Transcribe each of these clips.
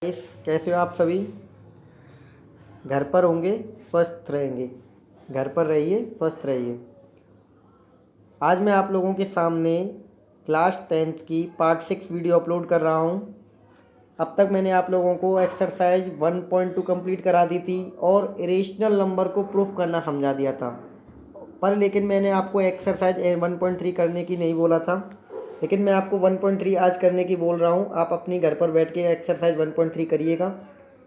कैसे हो आप सभी। घर पर होंगे, स्वस्थ रहेंगे। घर पर रहिए, स्वस्थ रहिए। आज मैं आप लोगों के सामने क्लास 10th की पार्ट 6 वीडियो अपलोड कर रहा हूं। अब तक मैंने आप लोगों को एक्सरसाइज 1.2 कंप्लीट करा दी थी और इरेशनल नंबर को प्रूफ करना समझा दिया था। पर लेकिन मैंने आपको एक्सरसाइज 1.3 करने की नहीं बोला था, लेकिन मैं आपको 1.3 आज करने की बोल रहा हूँ। आप अपनी घर पर बैठ के एक्सरसाइज 1.3 करिएगा।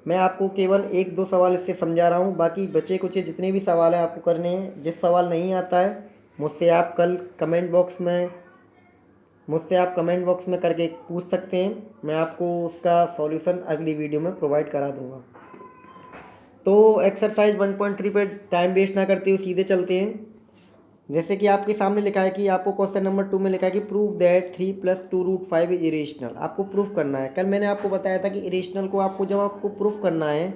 मैं आपको केवल एक दो सवाल इससे समझा रहा हूँ, बाकी बचे कुछ जितने भी सवाल हैं आपको करने हैं। जिस सवाल नहीं आता है मुझसे आप कल कमेंट बॉक्स में करके पूछ सकते हैं। मैं आपको उसका सॉल्यूशन अगली वीडियो में प्रोवाइड करा दूँगा। तो एक्सरसाइज 1.3 पे टाइम वेस्ट ना करते हुए सीधे चलते हैं। जैसे कि आपके सामने लिखा है कि आपको क्वेश्चन नंबर 2 में लिखा है कि प्रूव दैट 3 + 2√5 इज इरेशनल। आपको प्रूफ करना है। कल मैंने आपको बताया था कि इरेशनल को जब आपको प्रूफ करना है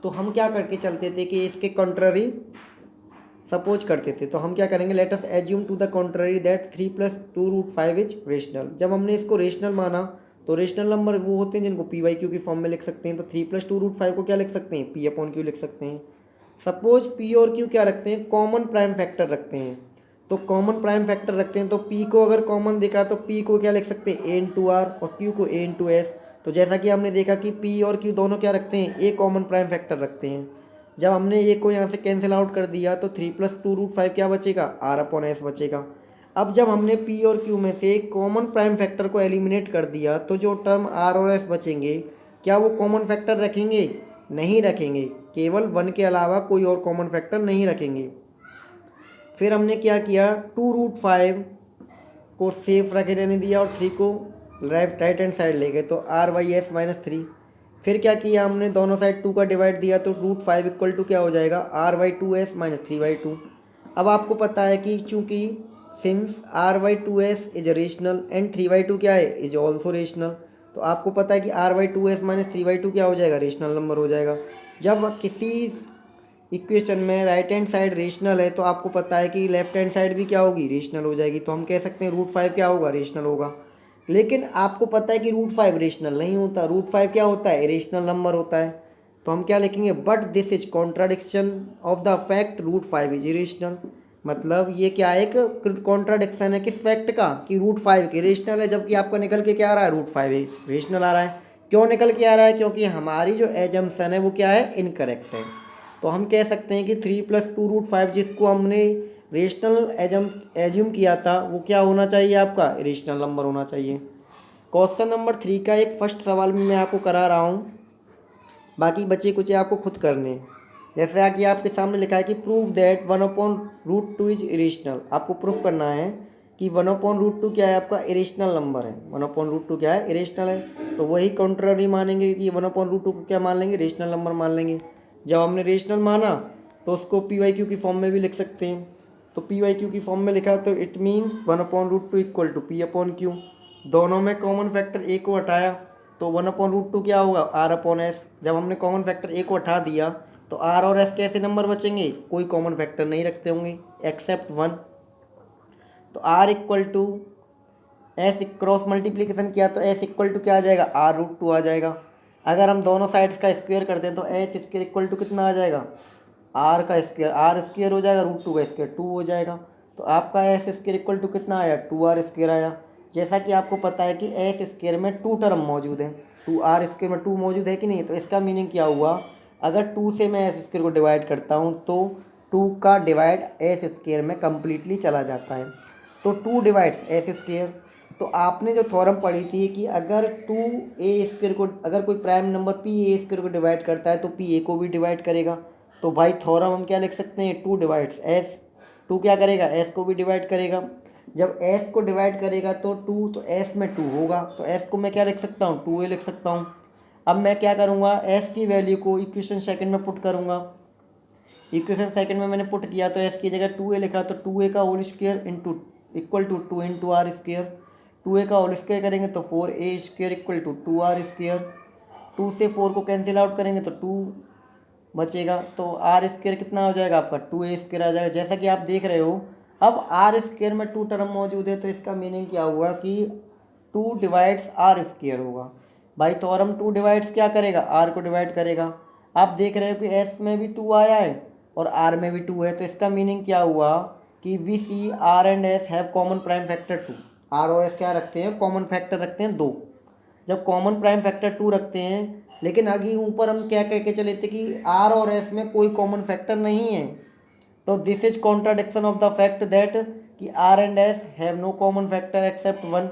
तो हम क्या करके चलते थे कि इसके कॉन्ट्ररी सपोज करते थे। तो हम क्या करेंगे, let us assume to the contrary that 3 + 2√5 is rational. जब हमने इसको रेशनल माना तो रेशनल नंबर वो होते हैं जिनको p/q की फॉर्म में लिख सकते हैं। तो 3 + 2√5 को क्या लिख सकते हैं, p/q लिख सकते हैं। सपोज p और q क्या रखते हैं, कॉमन प्राइम फैक्टर रखते हैं। तो कॉमन प्राइम फैक्टर रखते हैं तो p को अगर कॉमन देखा तो p को क्या लिख सकते हैं, a/r, और q को a/s। तो जैसा कि हमने देखा कि p और q दोनों क्या रखते हैं, a कॉमन प्राइम फैक्टर रखते हैं। जब हमने ए को यहाँ से कैंसिल आउट कर दिया तो 3 + 2√5 क्या बचेगा, r/s बचेगा। अब जब हमने p और q में से कॉमन प्राइम फैक्टर को एलिमिनेट कर दिया तो जो टर्म r और s बचेंगे, क्या वो कॉमन फैक्टर रखेंगे, नहीं रखेंगे। केवल 1 के अलावा कोई और कॉमन फैक्टर नहीं रखेंगे। फिर हमने क्या किया, 2√5 को सेफ रखे रहने दिया और 3 को राइट हैंड साइड ले गए। तो r/s - 3। फिर क्या किया हमने, दोनों साइड 2 का डिवाइड दिया तो √5 = क्या हो जाएगा, r/2s - 3/2। अब आपको पता है कि चूंकि since r/2s is rational and 3/2 क्या है, इज ऑल्सो रेशनल। तो आपको पता है कि r/2s - 3/2 क्या हो जाएगा, रेशनल नंबर हो जाएगा। जब किसी इक्वेशन में राइट हैंड साइड रेशनल है तो आपको पता है कि लेफ्ट हैंड साइड भी क्या होगी, रेशनल हो जाएगी। तो हम कह सकते हैं √5 क्या होगा, रेशनल होगा। लेकिन आपको पता है कि √5 रेशनल नहीं होता, √5 क्या होता है, इरेशनल नंबर होता है। तो हम क्या लिखेंगे, but this is contradiction of the fact √5 is irrational. मतलब ये क्या है, एक कॉन्ट्राडिक्शन है किस फैक्ट का, कि √5 इरेशनल है, जबकि आपका निकल के क्या आ रहा है, √5 रेशनल आ रहा है। क्यों निकल के आ रहा है, क्योंकि हमारी जो एजम्पशन है वो क्या है, इनकरेक्ट है। तो हम कह सकते हैं कि 3 + 2√5 जिसको हमने रेशनल एज्यूम किया था वो क्या होना चाहिए, आपका रेशनल नंबर होना चाहिए। क्वेश्चन नंबर 3 का एक फर्स्ट सवाल में मैं आपको करा रहा हूँ, बाकी बचे कुछ आपको खुद करने हैं। जैसे कि आपके सामने लिखा है कि प्रूव दैट 1/√2 इज इरेशनल। आपको प्रूफ करना है कि 1/√2 क्या है, आपका इरेशनल नंबर है। 1/√2 क्या है, इरेशनल है। तो वही कॉन्ट्ररी मानेंगे कि 1/√2 को क्या मान लेंगे, रेशनल नंबर मान लेंगे। जब हमने रेशनल माना तो उसको p/q की फॉर्म में भी लिख सकते हैं। तो p/q की फॉर्म में लिखा तो इट मीन्स 1/√2 = p/q। दोनों में कॉमन फैक्टर a को हटाया तो 1/√2 क्या होगा, r/s। जब हमने कॉमन फैक्टर a को हटा दिया तो r और s कैसे नंबर बचेंगे, कोई कॉमन फैक्टर नहीं रखते होंगे एक्सेप्ट 1। तो r = s क्रॉस मल्टीप्लीकेशन किया तो s = क्या आ जाएगा, r√2 आ जाएगा। अगर हम दोनों साइड्स का स्क्वायर कर दें तो s² = कितना आ जाएगा, r का स्क्वायर, r² हो जाएगा, √2 का स्क्वायर 2 हो जाएगा। तो आपका s² = कितना आया, 2r² आया। जैसा कि आपको पता है कि s² में 2 टर्म मौजूद है, 2r² में 2 मौजूद है कि नहीं। तो इसका मीनिंग क्या हुआ, अगर 2 से मैं s² को डिवाइड करता हूँ तो 2 का डिवाइड s² में कम्प्लीटली चला जाता है। तो 2 डिवाइड्स s²। तो आपने जो थ्योरम पढ़ी थी कि अगर 2a² को, अगर कोई प्राइम नंबर p(a² को डिवाइड करता है तो p(a) को भी डिवाइड करेगा। तो भाई थ्योरम हम क्या लिख सकते हैं, 2 डिवाइड्स s। 2 क्या करेगा, s को भी डिवाइड करेगा। जब s को डिवाइड करेगा तो 2, तो s में 2 होगा। तो s को मैं क्या लिख सकता हूँ, 2a लिख सकता हूँ। अब मैं क्या करूँगा, s की वैल्यू को इक्वेशन सेकंड में पुट करूँगा। इक्वेशन सेकंड में मैंने पुट किया तो s की जगह 2a लिखा तो 2a का होल स्क्वायर = 2 × r²। 2a का होल स्क्वायर करेंगे तो 4a² = 2r²। 2 से 4 को कैंसिल आउट करेंगे तो 2 बचेगा। तो r² कितना हो जाएगा, आपका 2a² आ जाएगा। जैसा कि आप देख रहे हो अब r² में 2 टर्म मौजूद है तो इसका मीनिंग क्या हुआ कि 2 डिवाइड्स r² होगा। भाई थ्योरम 2 डिवाइड्स क्या करेगा, आर को डिवाइड करेगा। आप देख रहे हो कि एस में भी 2 आया है और आर में भी 2 है, तो इसका मीनिंग क्या हुआ कि we see r and S have common prime factor 2। R और एस क्या रखते हैं, कॉमन फैक्टर रखते हैं 2। जब कॉमन प्राइम फैक्टर 2 रखते हैं, लेकिन आगे ऊपर हम क्या कह के चले थे कि आर और एस में कोई कॉमन फैक्टर नहीं है, तो this is contradiction of the fact that कि R and S have no common factor except 1।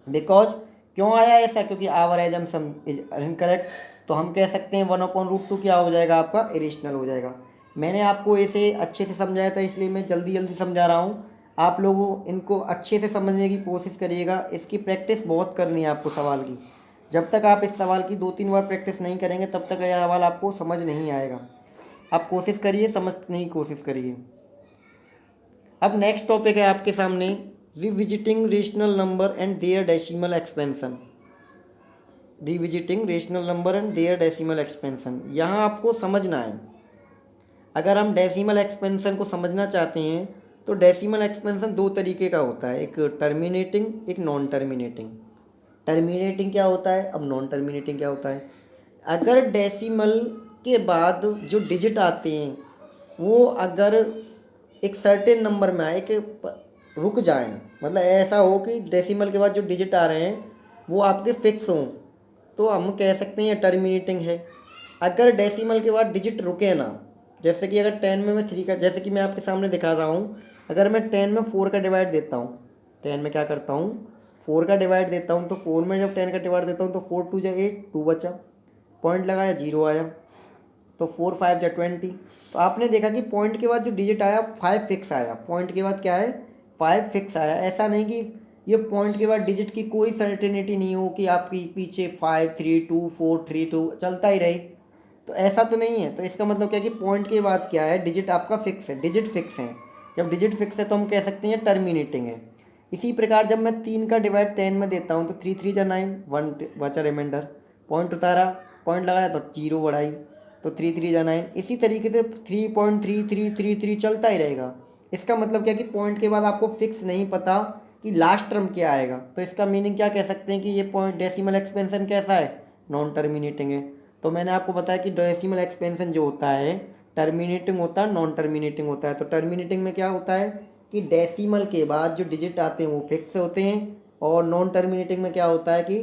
Because क्यों आया ऐसा, क्योंकि आवर एजम्पशन इज इनकरेक्ट। तो हम कह सकते हैं 1/√2 क्या हो जाएगा आपका, इरेशनल हो जाएगा। मैंने आपको ऐसे अच्छे से समझाया था, इसलिए मैं जल्दी जल्दी समझा रहा हूँ। आप लोगों इनको अच्छे से समझने की कोशिश करिएगा। इसकी प्रैक्टिस बहुत करनी है आपको सवाल की। जब तक आप इस सवाल की 2-3 बार प्रैक्टिस नहीं करेंगे तब तक यह सवाल आपको समझ नहीं आएगा। आप कोशिश करिए, समझने की कोशिश करिए। अब नेक्स्ट टॉपिक है आपके सामने, revisiting rational number and their decimal expansion. Revisiting rational number and their decimal expansion, यहाँ आपको समझना है। अगर हम डेसिमल एक्सपेंशन को समझना चाहते हैं तो डेसिमल एक्सपेंशन 2 तरीके का होता है, एक टर्मिनेटिंग, एक नॉन टर्मिनेटिंग। टर्मिनेटिंग क्या होता है, अब नॉन टर्मिनेटिंग क्या होता है। अगर डेसिमल के बाद जो डिजिट आते हैं वो अगर एक सर्टेन नंबर में आए, कि रुक जाएं, मतलब ऐसा हो कि डेसिमल के बाद जो डिजिट आ रहे हैं वो आपके फिक्स हों, तो हम कह सकते हैं ये टर्मिनेटिंग है। अगर डेसिमल के बाद डिजिट रुके ना, जैसे कि अगर 10 में मैं 3 का, जैसे कि मैं आपके सामने दिखा रहा हूँ, अगर मैं 10 में 4 का डिवाइड देता हूँ, 10 में क्या करता हूँ, 4 का डिवाइड देता हूँ, तो 4 में जब 10 का डिवाइड देता हूँ तो 4 2 जा 8, 2 बचा, पॉइंट लगाया 0 आया, तो 4 5 जा 20। तो आपने देखा कि पॉइंट के बाद जो डिजिट आया 5 फिक्स आया, पॉइंट के बाद क्या है, 5 फिक्स आया। ऐसा नहीं कि ये पॉइंट के बाद डिजिट की कोई सर्टेनिटी नहीं हो कि आपकी पीछे 5 3 2 4 3 2 चलता ही रहे, तो ऐसा तो नहीं है। तो इसका मतलब क्या है कि पॉइंट के बाद क्या है, डिजिट आपका फिक्स है, डिजिट फिक्स है। जब डिजिट फिक्स है तो हम कह सकते हैं टर्मिनेटिंग है। इसी प्रकार जब मैं 3 का डिवाइड 10 में देता हूँ तो 3 3 जा 9, 1 बचा रिमाइंडर, पॉइंट उतारा, पॉइंट लगाया तो 0 बढ़ाई, तो 3 3 जा 9। इसी तरीके से 3.3333 चलता ही रहेगा। इसका मतलब क्या है कि पॉइंट के बाद आपको फिक्स नहीं पता कि लास्ट टर्म क्या आएगा, तो इसका मीनिंग क्या कह सकते हैं कि ये पॉइंट डेसिमल एक्सपेंशन कैसा है, नॉन टर्मिनेटिंग है। तो मैंने आपको बताया कि डेसिमल एक्सपेंशन जो होता है टर्मिनेटिंग होता है, नॉन टर्मिनेटिंग होता है। तो टर्मिनेटिंग में क्या होता है कि डेसिमल के बाद जो डिजिट आते हैं वो फिक्स होते हैं, और नॉन टर्मिनेटिंग में क्या होता है कि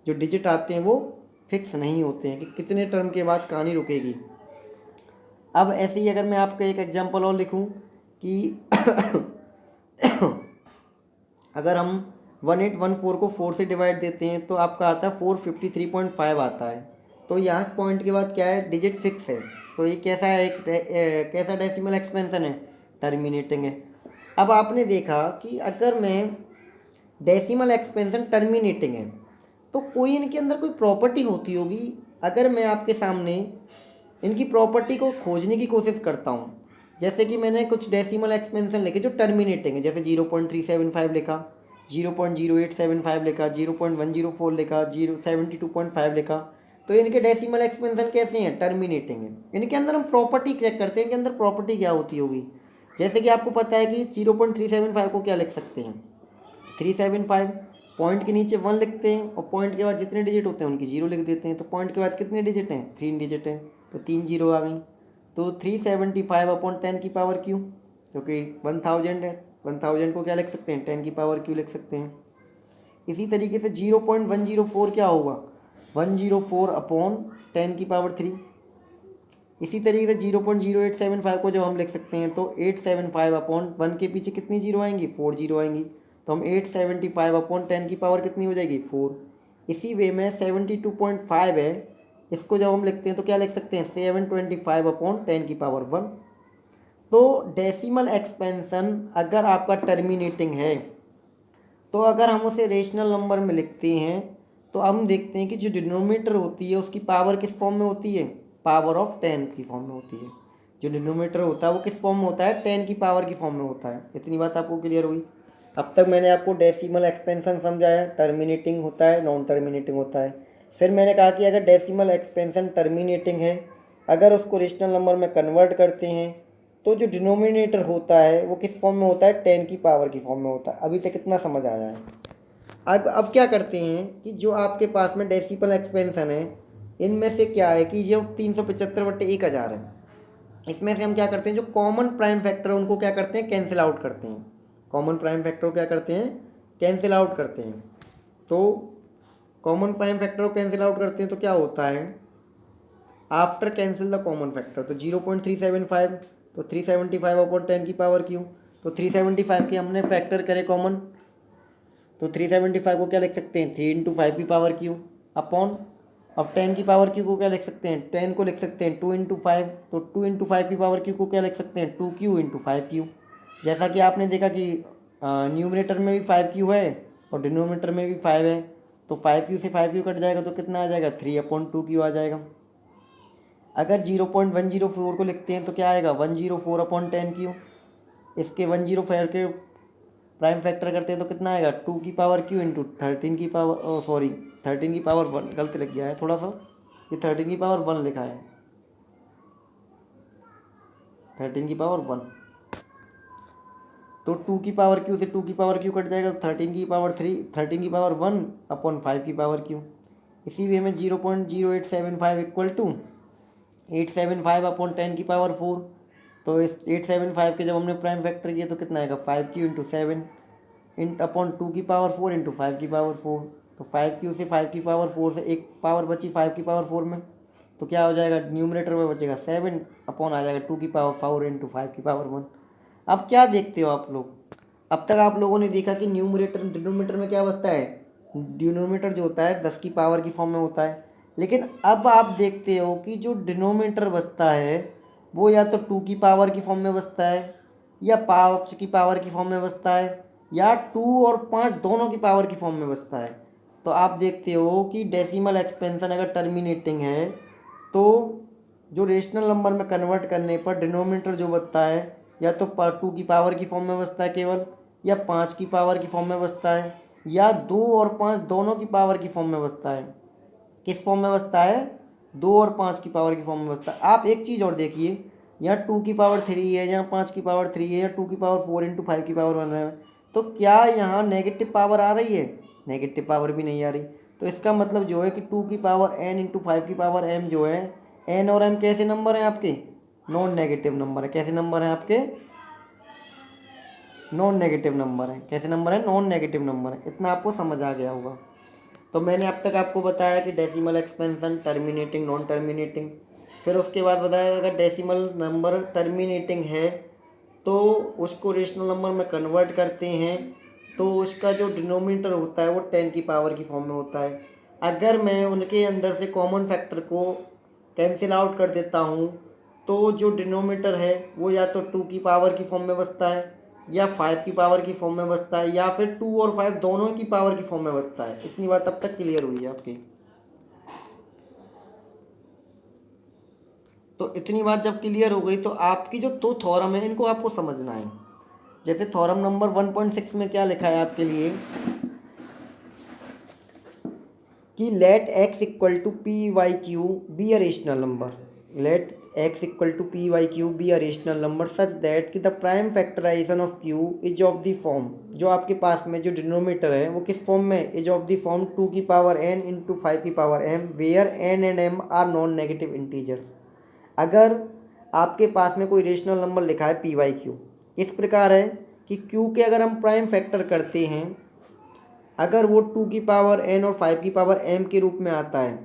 जो डिजिट आते हैं वो फिक्स नहीं होते हैं, कि कितने टर्म के बाद कहानी रुकेगी। अब ऐसे ही अगर मैं आपको एक एग्जांपल और लिखूं कि अगर हम 1814 को 4 से डिवाइड देते हैं तो आपका आता है 453.5 आता है। तो यहाँ पॉइंट के बाद क्या है, डिजिट फिक्स है, तो ये कैसा है, कैसा डेसिमल एक्सपेंशन है, टर्मिनेटिंग है। अब आपने देखा कि अगर मैं डेसिमल एक्सपेंशन टर्मिनेटिंग है तो कोई इनके अंदर कोई प्रॉपर्टी होती होगी। अगर मैं आपके सामने इनकी प्रॉपर्टी को खोजने की कोशिश करता हूँ, जैसे कि मैंने कुछ डेसिमल एक्सपेंशन लिखे जो टर्मिनेटिंग है, जैसे 0.375 लिखा, 0.0875 लिखा, 0.104 लिखा, 0.72.5 लिखा, तो इनके डेसिमल एक्सपेंशन कैसे हैं, टर्मिनेटिंग है। इनके अंदर हम प्रॉपर्टी चेक करते हैं, इनके अंदर प्रॉपर्टी क्या होती होगी। जैसे कि आपको पता है कि 0.375 को क्या लिख सकते हैं, 375, पॉइंट के नीचे 1 लिखते हैं और पॉइंट के बाद जितने डिजिट होते हैं उनकी 0 लिख देते हैं। तो पॉइंट के बाद कितने डिजिट हैं, 3 डिजिट हैं, तो 3 0 आ गई। तो 375/10 की पावर क्यू, क्योंकि 1000 है, 1000 को क्या लिख सकते हैं, 10 की पावर क्यू लिख सकते हैं। इसी तरीके से 0.104 क्या होगा, 104/10 की पावर 3। इसी तरीके से 0.0875 को जब हम लिख सकते हैं तो 875/1 के पीछे कितनी जीरो आएंगी, 4 जीरो आएंगी, तो हम 875/10 की पावर कितनी हो जाएगी, 4। इसी वे में 72.5 है, इसको जब हम लिखते हैं तो क्या लिख सकते हैं, 725/10 की पावर 1। तो डेसिमल एक्सपेंशन अगर आपका टर्मिनेटिंग है तो अगर हम उसे रेशनल नंबर में लिखते हैं तो हम देखते हैं कि जो डिनोमिनेटर होती है उसकी पावर किस फॉर्म में होती है, पावर ऑफ 10 की फॉर्म में होती है। जो डिनोमिनेटर होता है वो किस फॉर्म में होता है, 10 की पावर की फॉर्म में होता है। इतनी बात आपको क्लियर हुई। अब तक मैंने आपको डेसिमल एक्सपेंशन समझाया, टर्मिनेटिंग होता है, नॉन टर्मिनेटिंग होता है। फिर मैंने कहा कि अगर डेसिमल एक्सपेंशन टर्मिनेटिंग है, अगर उसको रेशनल नंबर में कन्वर्ट करते हैं तो जो डिनोमिनेटर होता है वो किस फॉर्म में होता है, 10 की पावर की फॉर्म में होता है। अभी तक कितना समझ आया है। अब क्या करते हैं कि जो आपके पास में डेसिमल एक्सपेंशन है, इनमें से क्या है कि जो 375/1000 है, इसमें से हम क्या करते हैं, जो कॉमन प्राइम फैक्टर है उनको क्या करते हैं, कैंसिल आउट करते हैं। कॉमन प्राइम फैक्टर को क्या करते हैं, कैंसिल आउट करते हैं। तो कॉमन प्राइम फैक्टर को कैंसिल आउट करते हैं तो क्या होता है, after cancel the common factor, तो 0.375, तो 375/10 की पावर क्यू, तो 375 के हमने फैक्टर करे कॉमन, तो 375 को क्या लिख सकते हैं, 3 × 5 की पावर क्यू अपॉन, अब 10 की पावर क्यू को क्या लिख सकते हैं, 10 को लिख सकते हैं 2 × 5, तो 2 × 5 की पावर क्यू को क्या लिख सकते हैं, 2Q × 5Q। जैसा कि आपने देखा कि न्यूमरेटर में भी 5Q है और डिनोमिनेटर में भी 5 है, तो 5Q से 5Q कट जाएगा तो कितना आ जाएगा, 3/2Q आ जाएगा। अगर 0.104 को लिखते हैं तो क्या आएगा, 104/10Q। इसके 104 के प्राइम फैक्टर करते हैं तो कितना आएगा, 2 की पावर Q इंटू 13 की पावर 1, गलत लिख गया है थोड़ा सा, ये 13 की पावर 1 लिखा है, 13 की पावर 1, तो 2 की पावर Q से 2 की पावर Q कट जाएगा, तो 13 की पावर 1/5 की पावर Q। इसी वे में 0.0875 इक्वल टू 875/10 की पावर 4, तो इस 875 के जब हमने प्राइम फैक्टर किया तो कितना आएगा, 5Q × 7 अपॉन 2 की पावर 4 × 5 की पावर 4, तो 5Q से 5 की पावर 4 से एक पावर बची 5 की पावर 4 में, तो क्या हो जाएगा, न्यूमरेटर में बचेगा 7 अपॉन आ जाएगा 2 की पावर 4 × 5 की पावर 1। अब क्या देखते हो आप लोग, अब तक आप लोगों ने देखा कि न्यूमरेटर डिनोमिनेटर में क्या बचता है, डिनोमिनेटर जो होता है 10 की पावर की फॉर्म में होता है, लेकिन अब आप देखते हो कि जो डिनोमिनेटर बचता है वो या तो 2 की पावर की फॉर्म में बचता है, या 5 की पावर की फॉर्म में बचता है, या 2 और 5 दोनों की पावर की फॉर्म में बचता है। तो आप देखते हो कि डेसिमल एक्सपेंशन अगर टर्मिनेटिंग है तो जो रेशनल नंबर में कन्वर्ट करने पर डिनोमिनेटर जो बचता है या तो 2 की पावर की फॉर्म में बचता है केवल, या 5 की पावर की फॉर्म में बचता है, या 2 और 5 दोनों की पावर की फॉर्म में बचता है। किस फॉर्म में बचता है, 2 और 5 की पावर की फॉर्म में बचता है। आप एक चीज़ और देखिए, यहाँ 2 की पावर 3 है, यहाँ 5 की पावर 3 है, या 2 की पावर 4 × 5 की पावर 1 है, तो क्या यहाँ नेगेटिव पावर आ रही है, नेगेटिव पावर भी नहीं आ रही। तो इसका मतलब जो है कि 2 की पावर n × 5 की पावर m जो है, n और m कैसे नंबर हैं आपके, नॉन नेगेटिव नंबर है। कैसे नंबर हैं आपके, नॉन नेगेटिव नंबर है। कैसे नंबर है, नॉन नेगेटिव नंबर है। इतना आपको समझ आ गया होगा। तो मैंने अब तक आपको बताया कि decimal expansion, terminating, non terminating, फिर उसके बाद बताया अगर डेसिमल नंबर टर्मिनेटिंग है तो उसको रेशनल नंबर में कन्वर्ट करते हैं तो उसका जो डिनोमिनेटर होता है वो 10 की पावर की फॉर्म में होता है। अगर मैं उनके अंदर से कॉमन फैक्टर को कैंसिल आउट कर देता हूँ तो जो डिनोमिनेटर है वो या तो 2 की पावर की फॉर्म में बचता है, या 5 की पावर की फॉर्म में बचता है, या फिर 2 और 5 दोनों की पावर की फॉर्म में बचता है। इतनी बात अब तक क्लियर हुई है आपकी। तो इतनी बात जब क्लियर हो गई तो आपकी जो दो थ्योरम है इनको आपको समझना है। जैसे थ्योरम नंबर 1.6 में क्या लिखा है आपके लिए कि let x equal to p/q be a rational number, let x equal to p/q be a rational number such that कि the prime factorisation of q is of the form, जो आपके पास में जो डिनोमिनेटर है वो किस फॉर्म में, is of the form 2 की पावर n × 5 की power m where n and m are non negative integers. अगर आपके पास में कोई रेशनल नंबर लिखा है p/q, इस प्रकार है कि q के अगर हम प्राइम फैक्टर करते हैं, अगर वो 2 की पावर n और 5 की पावर m के रूप में आता है,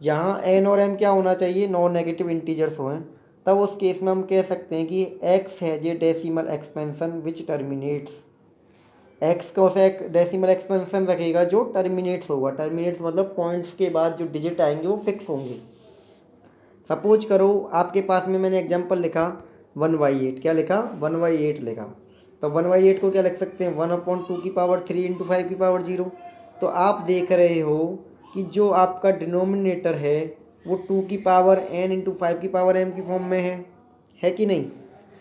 जहाँ n और m क्या होना चाहिए, नॉन नेगेटिव इंटीजर्स हों, तब उस केस में हम कह सकते हैं कि x has a decimal expansion which terminates, x को से डेसिमल एक्सपेंशन रखेगा जो टर्मिनेट्स होगा। टर्मिनेट्स मतलब पॉइंट्स के बाद जो डिजिट आएंगे वो फिक्स होंगे। सपोज करो आपके पास में मैंने एग्जांपल लिखा 1/8, क्या लिखा, 1/8 लिखा, तो 1/8 को क्या लिख सकते हैं, 1/2 की पावर 3 × 5 की पावर 0। तो आप देख रहे हो कि जो आपका डिनोमिनेटर है वो 2 की पावर n × 5 की पावर m की फॉर्म में है कि नहीं,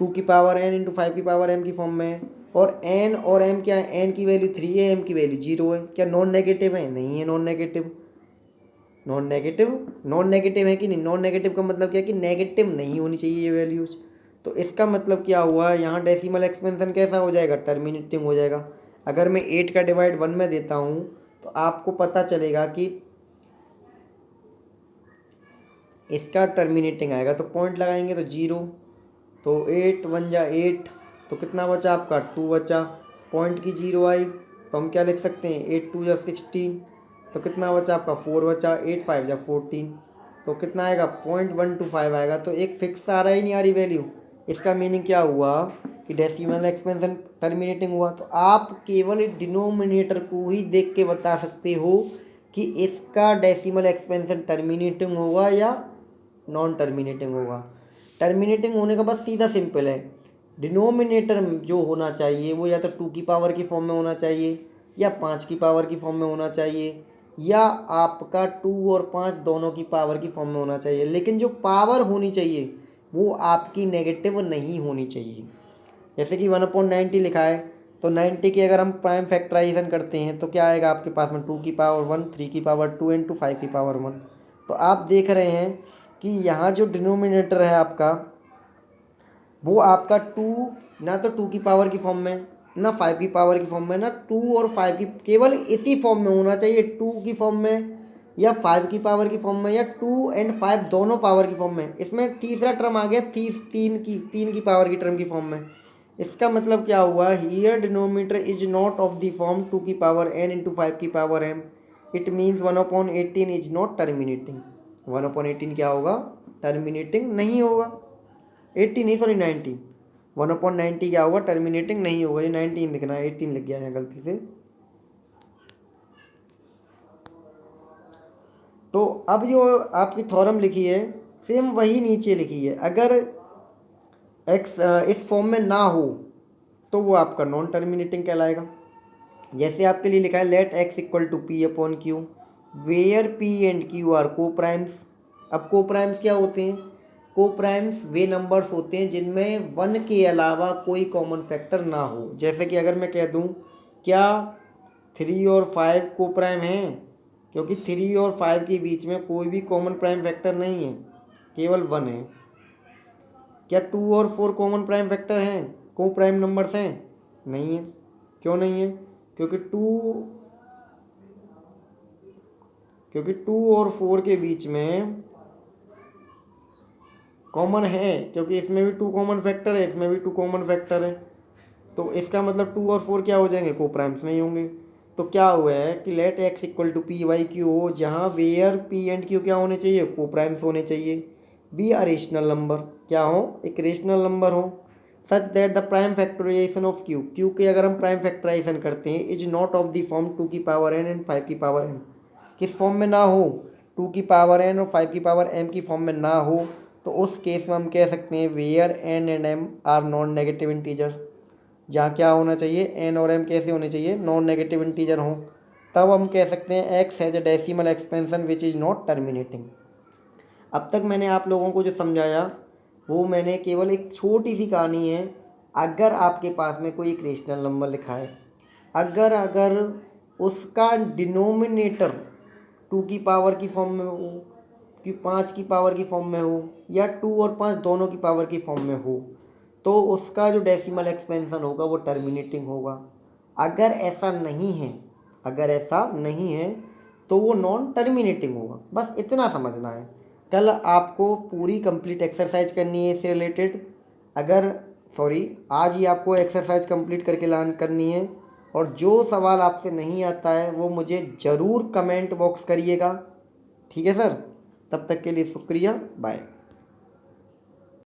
2 की पावर n × 5 की पावर m की फॉर्म में है, और n और m क्या है, n की वैल्यू 3 है, m की वैल्यू 0 है। क्या नॉन नेगेटिव है, नहीं है non negative, non negative, non negative है कि नहीं, नॉन नेगेटिव का मतलब क्या है कि नेगेटिव नहीं होनी चाहिए ये वैल्यूज। तो इसका मतलब क्या हुआ, यहाँ डेसिमल एक्सपेंशन कैसा हो जाएगा, टर्मिनेटिंग हो जाएगा। अगर मैं 8 का डिवाइड 1 में देता हूँ तो आपको पता चलेगा कि इसका टर्मिनेटिंग आएगा, तो पॉइंट लगाएंगे तो 0, तो 8 1 जा 8, तो कितना बचा आपका 2 बचा, पॉइंट की 0 आई तो हम क्या लिख सकते हैं 8 2 जा 16, तो कितना बचा आपका 4 बचा, 8 5 जा 14, तो कितना आएगा 0.125 आएगा। तो एक फिक्स आ रहा ही नहीं आ रही वैल्यू। इसका मीनिंग क्या हुआ कि डेसिमल एक्सपेंशन टर्मिनेटिंग हुआ। तो आप केवल डिनोमिनेटर को ही देख के बता सकते हो कि इसका डेसिमल एक्सपेंशन टर्मिनेटिंग होगा या नॉन टर्मिनेटिंग होगा। टर्मिनेटिंग होने का बस सीधा सिंपल है, डिनोमिनेटर जो होना चाहिए वो या तो 2 की पावर की फॉर्म में होना चाहिए या 5 की पावर की फॉर्म में होना चाहिए या आपका 2 और 5 दोनों की पावर की फॉर्म में होना चाहिए, लेकिन जो पावर होनी चाहिए वो आपकी नेगेटिव नहीं होनी चाहिए। जैसे कि 1/90 लिखा है, तो 90 की अगर हम प्राइम फैक्टराइजेशन करते हैं तो क्या आएगा आपके पास में 2 की पावर 1, 3 की पावर 2 इंटू 5 की पावर 1। तो आप देख रहे हैं कि यहाँ जो डिनोमिनेटर है आपका वो आपका 2 ना तो 2 की पावर की फॉर्म में ना 5 की पावर की फॉर्म में ना 2 और 5 की, केवल इसी फॉर्म में होना चाहिए, 2 की फॉर्म में या 5 की पावर की फॉर्म में या 2 एंड 5 दोनों पावर की फॉर्म में। इसमें तीसरा टर्म आ गया 3 की पावर की टर्म की फॉर्म में। इसका मतलब क्या हुआ, here denominator is not of the form 2 की पावर n इंटू 5 की power m, it means 1/18 is not terminating. 1/18 क्या होगा, टर्मिनेटिंग नहीं होगा। 80 नहीं, सॉरी 90, 1/90 क्या होगा, टर्मिनेटिंग नहीं होगा। ये 19 लिखना है, 18 लिख गया है गलती से। तो अब जो आपकी थ्योरम लिखी है सेम वही नीचे लिखी है। अगर एक्स इस फॉर्म में ना हो तो वो आपका नॉन टर्मिनेटिंग कहलाएगा। जैसे आपके लिए लिखा है let x equal to p upon q where p and q are co primes. अब को प्राइम्स क्या होते हैं, को प्राइम्स वे नंबर्स होते हैं जिनमें 1 के अलावा कोई कॉमन फैक्टर ना हो। जैसे कि अगर मैं कह दूं क्या 3 और 5 को प्राइम हैं, क्योंकि 3 और 5 के बीच में कोई भी कॉमन प्राइम फैक्टर नहीं है, केवल 1 है। क्या 2 और 4 कॉमन प्राइम फैक्टर हैं, को प्राइम नंबर्स हैं? नहीं है। क्यों नहीं है, क्योंकि 2 और 4 के बीच में कॉमन है, क्योंकि इसमें भी 2 कॉमन फैक्टर है, इसमें भी 2 कॉमन फैक्टर है। तो इसका मतलब 2 और 4 क्या हो जाएंगे, को प्राइम्स नहीं होंगे। तो क्या हुआ है कि let x equal to p y q हो, जहाँ वेयर पी एंड क्यू क्या होने चाहिए, को प्राइम्स होने चाहिए। बी अ रेशनल नंबर, क्या हो, एक रेशनल नंबर हो, such that the prime factorisation of q, q के अगर हम प्राइम फैक्टराइजेशन करते हैं is not of the form 2 की पावर एन एंड 5 की पावर एन। किस फॉर्म में ना हो, 2 की पावर एन और 5 की पावर एम की फॉर्म में ना हो, तो उस केस में हम कह सकते हैं where n and m are non negative integer. जहाँ क्या होना चाहिए, एन और एम कैसे होने चाहिए, नॉन नेगेटिव इंटीजर हो। तब हम कह सकते हैं x has a decimal expansion which is not terminating. अब तक मैंने आप लोगों को जो समझाया वो मैंने केवल एक छोटी सी कहानी है। अगर आपके पास में कोई एक रेशनल नंबर लिखा है, अगर उसका डिनोमिनेटर 2 की पावर की फॉर्म में हो कि 5 की पावर की फॉर्म में हो या 2 और 5 दोनों की पावर की फॉर्म में हो, तो उसका जो डेसिमल एक्सपेंशन होगा वो टर्मिनेटिंग होगा। अगर ऐसा नहीं है, तो वो नॉन टर्मिनेटिंग होगा। बस इतना समझना है। कल आपको पूरी कंप्लीट एक्सरसाइज करनी है इससे रिलेटेड। आज ही आपको एक्सरसाइज कंप्लीट करके करनी है। और जो सवाल आपसे नहीं आता है वो मुझे ज़रूर कमेंट बॉक्स करिएगा। ठीक है सर, तब तक के लिए शुक्रिया, बाय।